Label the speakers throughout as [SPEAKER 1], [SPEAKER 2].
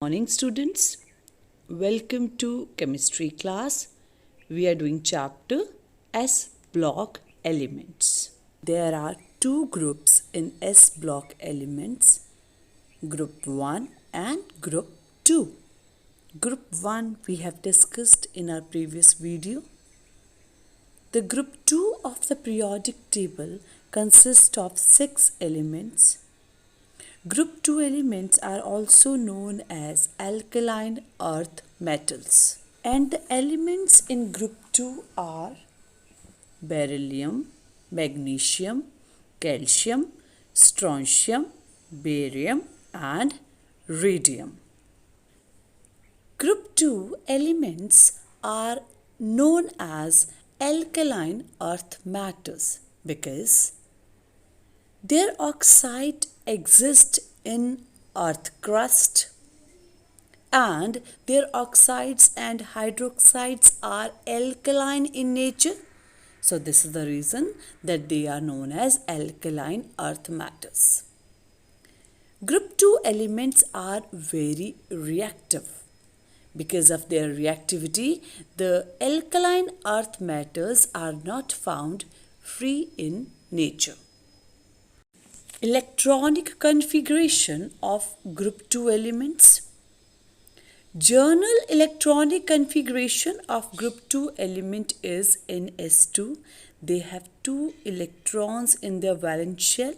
[SPEAKER 1] Morning students, welcome to chemistry class. We are doing chapter S block elements. There are two groups in S block elements, group 1 and group 2. Group 1 we have discussed in our previous video. The group 2 of the periodic table consists of 6 elements. Group 2 elements are also known as alkaline earth metals. And the elements in group 2 are beryllium, magnesium, calcium, strontium, barium and radium. Group 2 elements are known as alkaline earth matters because their oxide exist in earth crust and their oxides and hydroxides are alkaline in nature. So this is the reason that they are known as alkaline earth matters. Group 2 elements are very reactive. Because of their reactivity, the alkaline earth matters are not found free in nature. Electronic configuration of group 2 elements. Journal electronic configuration of group 2 element is NS2. They have 2 electrons in their valence shell.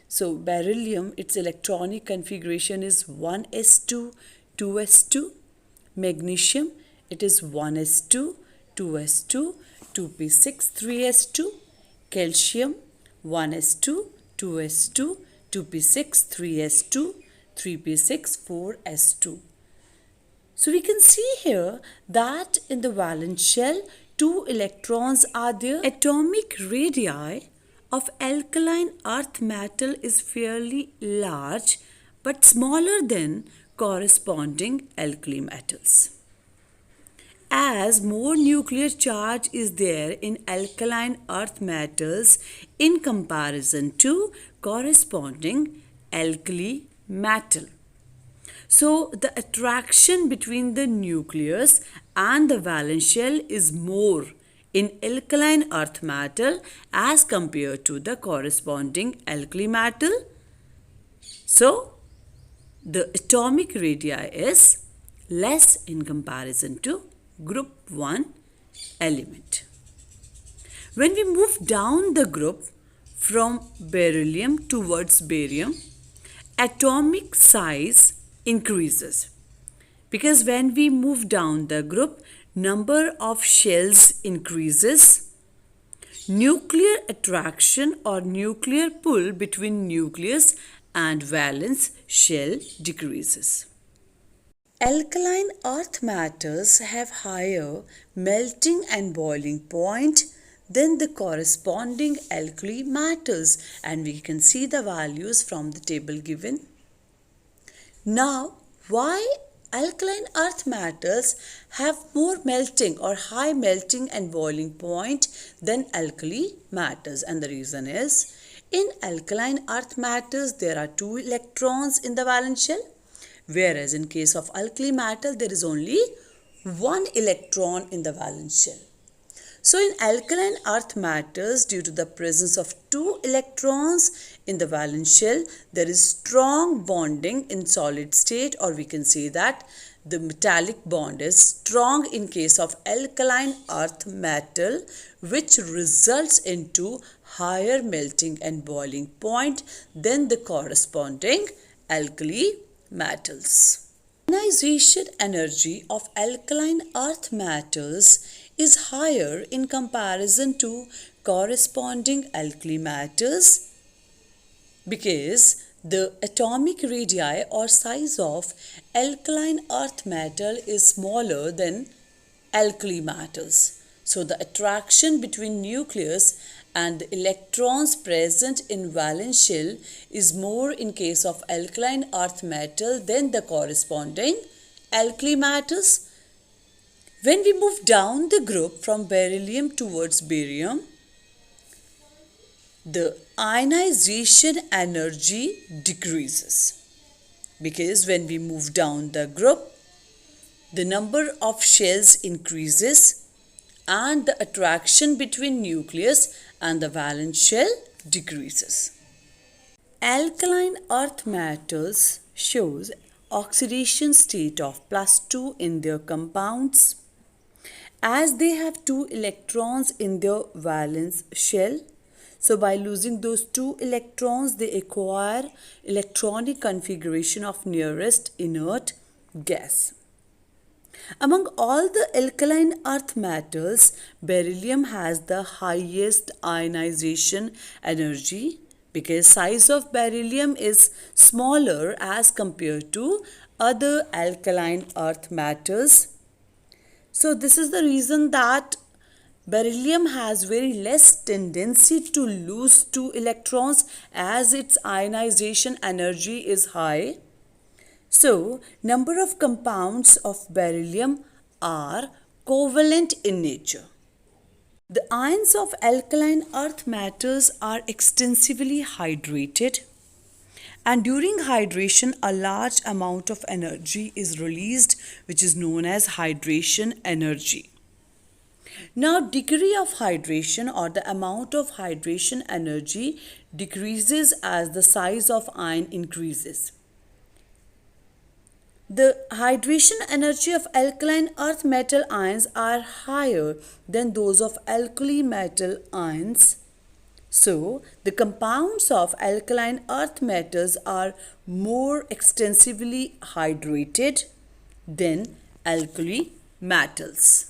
[SPEAKER 1] So beryllium, its electronic configuration is 1s2, 2s2. Magnesium, it is 1s2, 2s2, 2p6, 3s2. Calcium, 1s2, 2s2, 2p6, 3s2, 3p6, 4s2. So we can see here that in the valence shell, 2 electrons are there. Atomic radii of alkaline earth metal is fairly large but smaller than corresponding alkali metals. As more nuclear charge is there in alkaline earth metals in comparison to corresponding alkali metal. So the attraction between the nucleus and the valence shell is more in alkaline earth metal as compared to the corresponding alkali metal. So the atomic radii is less in comparison to group 1 element. When we move down the group from beryllium towards barium, atomic size increases because when we move down the group, number of shells increases. Nuclear attraction or nuclear pull between nucleus and valence shell decreases. Alkaline earth matters have higher melting and boiling point than the corresponding alkali matters, and we can see the values from the table given. Now, why alkaline earth matters have more melting or high melting and boiling point than alkali matters? And the reason is, in alkaline earth matters there are 2 electrons in the valence shell, whereas in case of alkali metal there is only 1 electron in the valence shell. So in alkaline earth matters, due to the presence of 2 electrons in the valence shell, there is strong bonding in solid state, or we can say that the metallic bond is strong in case of alkaline earth metal, which results into higher melting and boiling point than the corresponding alkali metals. Ionization energy of alkaline earth matters is higher in comparison to corresponding alkali matters because the atomic radii or size of alkaline earth metal is smaller than alkali metals. So the attraction between nucleus and the electrons present in valence shell is more in case of alkaline earth metal than the corresponding alkali metals. When we move down the group from beryllium towards barium, the ionization energy decreases. because when we move down the group, the number of shells increases and the attraction between nucleus and the valence shell decreases. Alkaline earth metals shows oxidation state of +2 in their compounds. As they have 2 electrons in their valence shell, so by losing those 2 electrons, they acquire electronic configuration of nearest inert gas. Among all the alkaline earth metals, beryllium has the highest ionization energy because size of beryllium is smaller as compared to other alkaline earth metals. So this is the reason that beryllium has very less tendency to lose 2 electrons as its ionization energy is high. So, number of compounds of beryllium are covalent in nature. The ions of alkaline earth metals are extensively hydrated, and during hydration a large amount of energy is released, which is known as hydration energy. Now, degree of hydration or the amount of hydration energy decreases as the size of ion increases. The hydration energy of alkaline earth metal ions are higher than those of alkali metal ions. So, the compounds of alkaline earth metals are more extensively hydrated than alkali metals.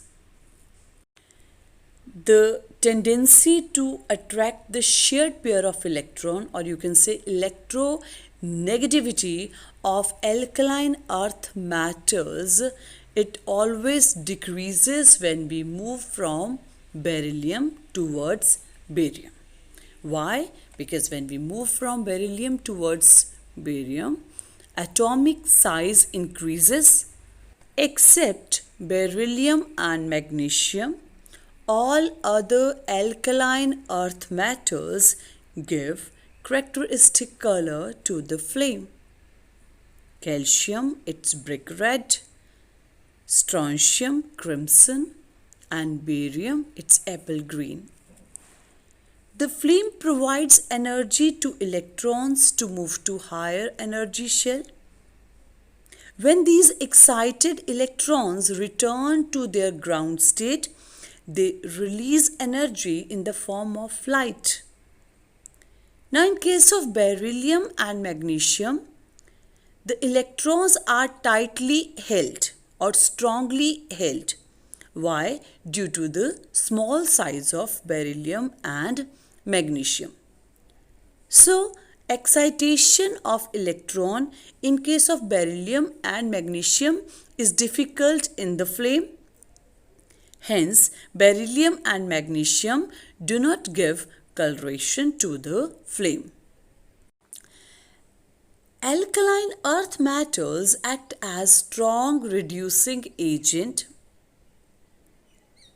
[SPEAKER 1] The tendency to attract the shared pair of electron, or you can say electronegativity of alkaline earth metals, it always decreases when we move from beryllium towards barium. Why? Because when we move from beryllium towards barium, atomic size increases. Except beryllium and magnesium, all other alkaline earth metals give characteristic color to the flame. Calcium, it's brick red, strontium, crimson, and barium, it's apple green. The flame provides energy to electrons to move to higher energy shell. When these excited electrons return to their ground state, they release energy in the form of light. Now, in case of beryllium and magnesium, the electrons are tightly held or strongly held. Why? Due to the small size of beryllium and magnesium. So, excitation of electron in case of beryllium and magnesium is difficult in the flame. Hence, beryllium and magnesium do not give coloration to the flame. Alkaline earth metals act as strong reducing agent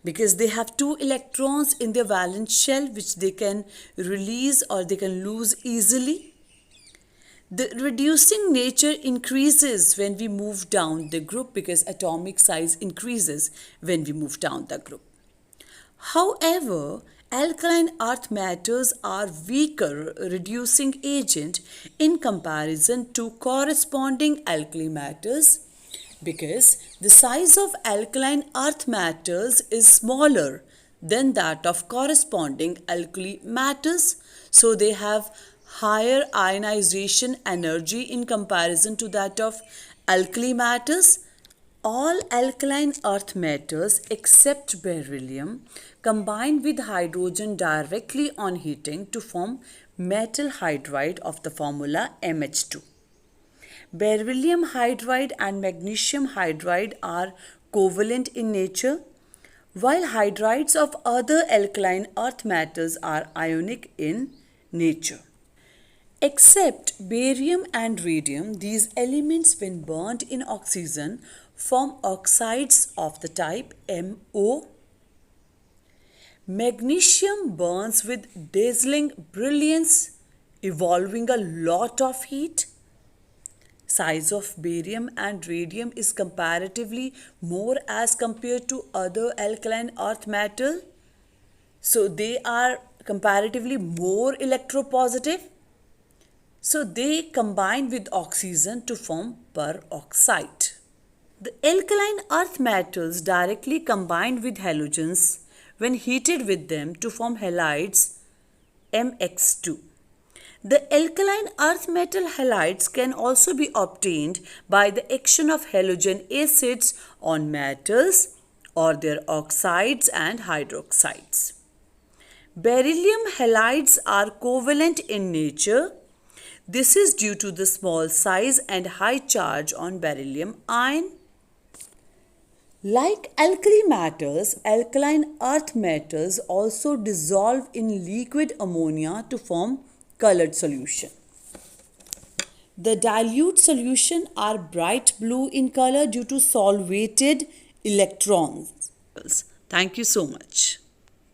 [SPEAKER 1] because they have 2 electrons in their valence shell which they can release or they can lose easily. The reducing nature increases when we move down the group because atomic size increases when we move down the group. However, alkaline earth metals are weaker reducing agent in comparison to corresponding alkali metals because the size of alkaline earth metals is smaller than that of corresponding alkali metals, so they have higher ionization energy in comparison to that of alkali metals. All alkaline earth metals except beryllium combine with hydrogen directly on heating to form metal hydride of the formula MH2. Beryllium hydride and magnesium hydride are covalent in nature, while hydrides of other alkaline earth metals are ionic in nature. Except barium and radium, these elements when burnt in oxygen form oxides of the type MO. Magnesium burns with dazzling brilliance, evolving a lot of heat. size of barium and radium is comparatively more as compared to other alkaline earth metal. So they are comparatively more electropositive. So they combine with oxygen to form peroxide. The alkaline earth metals directly combine with halogens when heated with them to form halides MX2. The alkaline earth metal halides can also be obtained by the action of halogen acids on metals or their oxides and hydroxides. Beryllium halides are covalent in nature. This is due to the small size and high charge on beryllium ion. Like alkali matters, alkaline earth metals also dissolve in liquid ammonia to form colored solution. The dilute solution are bright blue in color due to solvated electrons. Thank you so much.